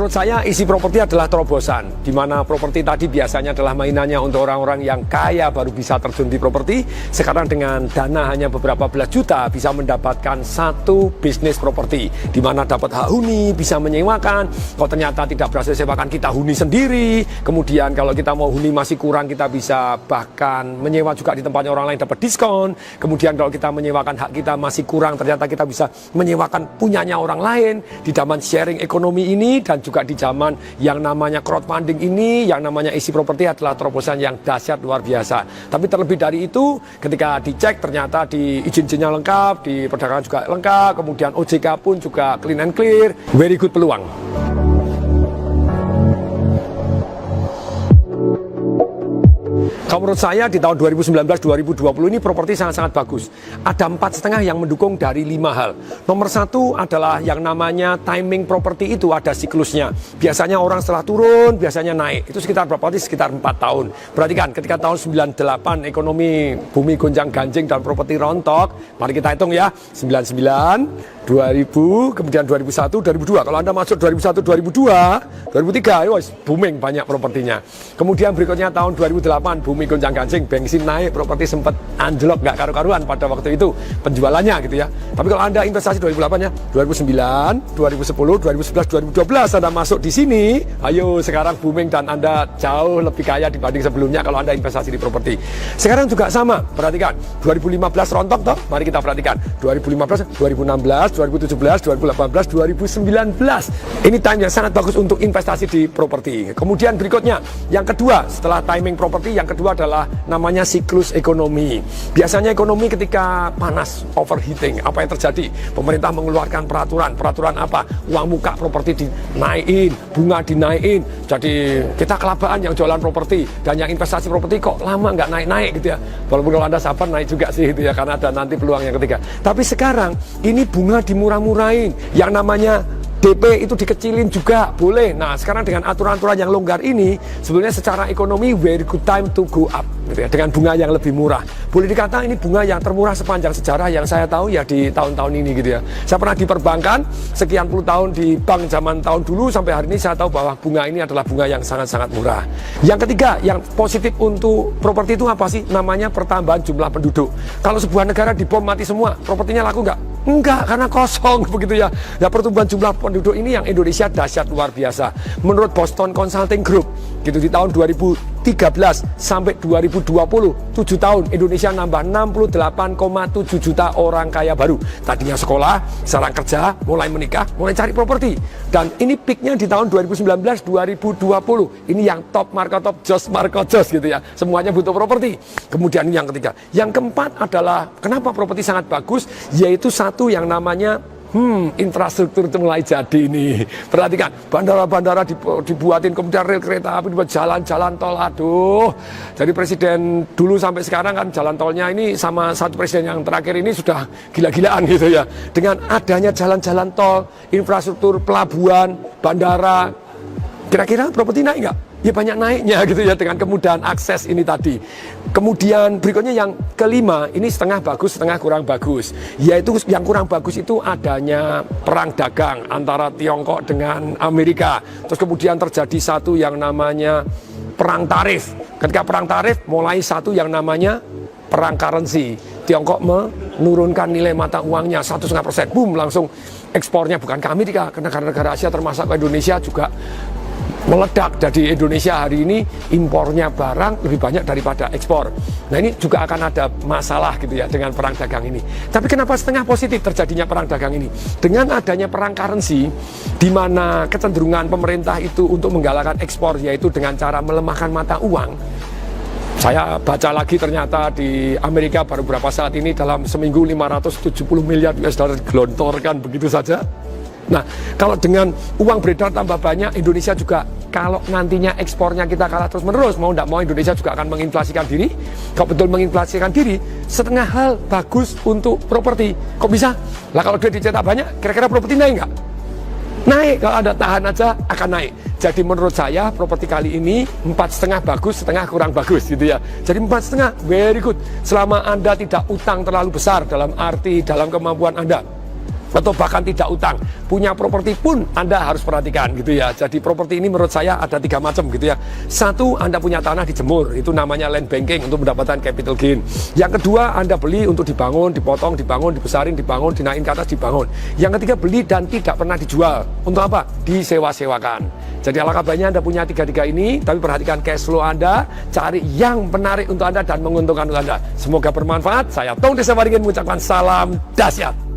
menurut saya isi properti adalah terobosan, di mana properti tadi biasanya adalah mainannya untuk orang-orang yang kaya baru bisa terjun di properti. Sekarang dengan dana hanya beberapa belas juta bisa mendapatkan satu bisnis properti, di mana dapat hak huni, bisa menyewakan. Kalau ternyata tidak berhasil sewakan, kita huni sendiri. Kemudian kalau kita mau huni masih kurang, kita bisa bahkan menyewa juga di tempatnya orang lain, dapat diskon. Kemudian kalau kita menyewakan hak kita masih kurang, ternyata kita bisa menyewakan punyanya orang lain. Di zaman sharing ekonomi ini dan juga di zaman yang namanya crowdfunding ini, yang namanya isi properti adalah terobosan yang dahsyat luar biasa. Tapi terlebih dari itu, ketika dicek ternyata di izin-izinnya lengkap, di perdagangan juga lengkap, kemudian OJK pun juga clean and clear, very good peluang. Kalau menurut saya di tahun 2019-2020 ini properti sangat-sangat bagus. Ada 4,5 yang mendukung dari 5 hal. Nomor 1 adalah yang namanya timing properti itu ada siklusnya. Biasanya orang setelah turun, biasanya naik. Itu sekitar berapa tahun? Sekitar 4 tahun. Perhatikan, ketika tahun 98 ekonomi bumi gonjang-ganjing dan properti rontok, mari kita hitung ya, 99, 2000, kemudian 2001, 2002. Kalau Anda masuk 2001, 2002, 2003, booming banyak propertinya. Kemudian berikutnya tahun 2008, bumi gonjang-ganjing, bensin naik, properti sempat anjlok, nggak karu-karuan pada waktu itu penjualannya gitu ya. Tapi kalau Anda investasi 2008 ya, 2009, 2010, 2011, 2012 Anda masuk di sini, ayo sekarang booming dan Anda jauh lebih kaya dibanding sebelumnya kalau Anda investasi di properti. Sekarang juga sama, perhatikan, 2015 rontok toh, mari kita perhatikan, 2015, 2016, 2017, 2018, 2019. Ini time yang sangat bagus untuk investasi di properti. Kemudian berikutnya, yang kedua, setelah timing properti, yang kedua adalah namanya siklus ekonomi. Biasanya ekonomi ketika panas, overheating, apa yang terjadi? Pemerintah mengeluarkan peraturan. Peraturan apa? Uang muka properti dinaikin, bunga dinaikin. Jadi kita kelabaan yang jualan properti dan yang investasi properti kok lama nggak naik-naik gitu ya. Walaupun kalau Anda sabar naik juga sih gitu ya, karena ada nanti peluang yang ketiga. Tapi sekarang ini bunga dimurah-murahin, yang namanya DP itu dikecilin juga boleh. Nah sekarang dengan aturan-aturan yang longgar ini, sebenarnya secara ekonomi very good time to go up gitu ya, dengan bunga yang lebih murah. Boleh dikata ini bunga yang termurah sepanjang sejarah yang saya tahu ya di tahun-tahun ini gitu ya. Saya pernah di perbankan sekian puluh tahun di bank zaman tahun dulu sampai hari ini, saya tahu bahwa bunga ini adalah bunga yang sangat-sangat murah. Yang ketiga yang positif untuk properti itu apa sih? Namanya pertambahan jumlah penduduk. Kalau sebuah negara dibom mati semua, propertinya laku nggak? Enggak, karena kosong begitu ya. Ya pertumbuhan jumlah penduduk ini yang Indonesia dahsyat luar biasa. Menurut Boston Consulting Group, gitu di tahun 2013 sampai 2020, 7 tahun Indonesia nambah 68,7 juta orang kaya baru. Tadinya sekolah, sekarang kerja, mulai menikah, mulai cari properti. Dan ini peaknya di tahun 2019-2020. Ini yang top market top jos market jos gitu ya. Semuanya butuh properti. Kemudian ini yang ketiga. Yang keempat adalah kenapa properti sangat bagus, yaitu satu yang namanya infrastruktur itu mulai jadi nih. Perhatikan, bandara-bandara dibuatin, kemudian rel kereta api, jalan-jalan tol, aduh. Jadi presiden dulu sampai sekarang kan jalan tolnya ini sama satu presiden yang terakhir ini sudah gila-gilaan gitu ya. Dengan adanya jalan-jalan tol, infrastruktur pelabuhan, bandara, kira-kira properti naik nggak? Ya banyak naiknya gitu ya dengan kemudahan akses ini tadi. Kemudian berikutnya yang kelima, ini setengah bagus, setengah kurang bagus. Yaitu yang kurang bagus itu adanya perang dagang antara Tiongkok dengan Amerika. Terus kemudian terjadi satu yang namanya perang tarif. Ketika perang tarif mulai satu yang namanya perang currency. Tiongkok menurunkan nilai mata uangnya 1,5%. Boom, langsung ekspornya bukan ke Amerika, ke negara-negara Asia termasuk ke Indonesia juga meledak. Jadi Indonesia hari ini impornya barang lebih banyak daripada ekspor. Nah ini juga akan ada masalah gitu ya dengan perang dagang ini. Tapi kenapa setengah positif terjadinya perang dagang ini? Dengan adanya perang currency, di mana kecenderungan pemerintah itu untuk menggalakkan ekspor, yaitu dengan cara melemahkan mata uang. Saya baca lagi ternyata di Amerika baru beberapa saat ini dalam seminggu 570 miliar US dollar gelontorkan begitu saja. Nah, kalau dengan uang beredar tambah banyak, Indonesia juga kalau nantinya ekspornya kita kalah terus-menerus, mau tidak mau Indonesia juga akan menginflasikan diri. Kalau betul menginflasikan diri, setengah hal bagus untuk properti. Kok bisa? Lah kalau dia dicetak banyak, kira-kira properti naik nggak? Naik, kalau Anda tahan aja akan naik. Jadi menurut saya properti kali ini 4,5 bagus, setengah kurang bagus gitu ya. Jadi 4,5 very good. Selama Anda tidak utang terlalu besar dalam arti dalam kemampuan Anda atau bahkan tidak utang. Punya properti pun Anda harus perhatikan gitu ya. Jadi properti ini menurut saya ada 3 macam gitu ya. Satu, Anda punya tanah dijemur, itu namanya land banking untuk mendapatkan capital gain. Yang kedua, Anda beli untuk dibangun, dipotong, dibangun, dibesarin, dibangun, dinaikin ke atas, dibangun. Yang ketiga, beli dan tidak pernah dijual. Untuk apa? Disewa-sewakan. Jadi alangkah baiknya Anda punya 3 ini, tapi perhatikan cash flow Anda, cari yang menarik untuk Anda dan menguntungkan untuk Anda. Semoga bermanfaat. Saya Tung Desa Waringin mengucapkan salam dahsyat.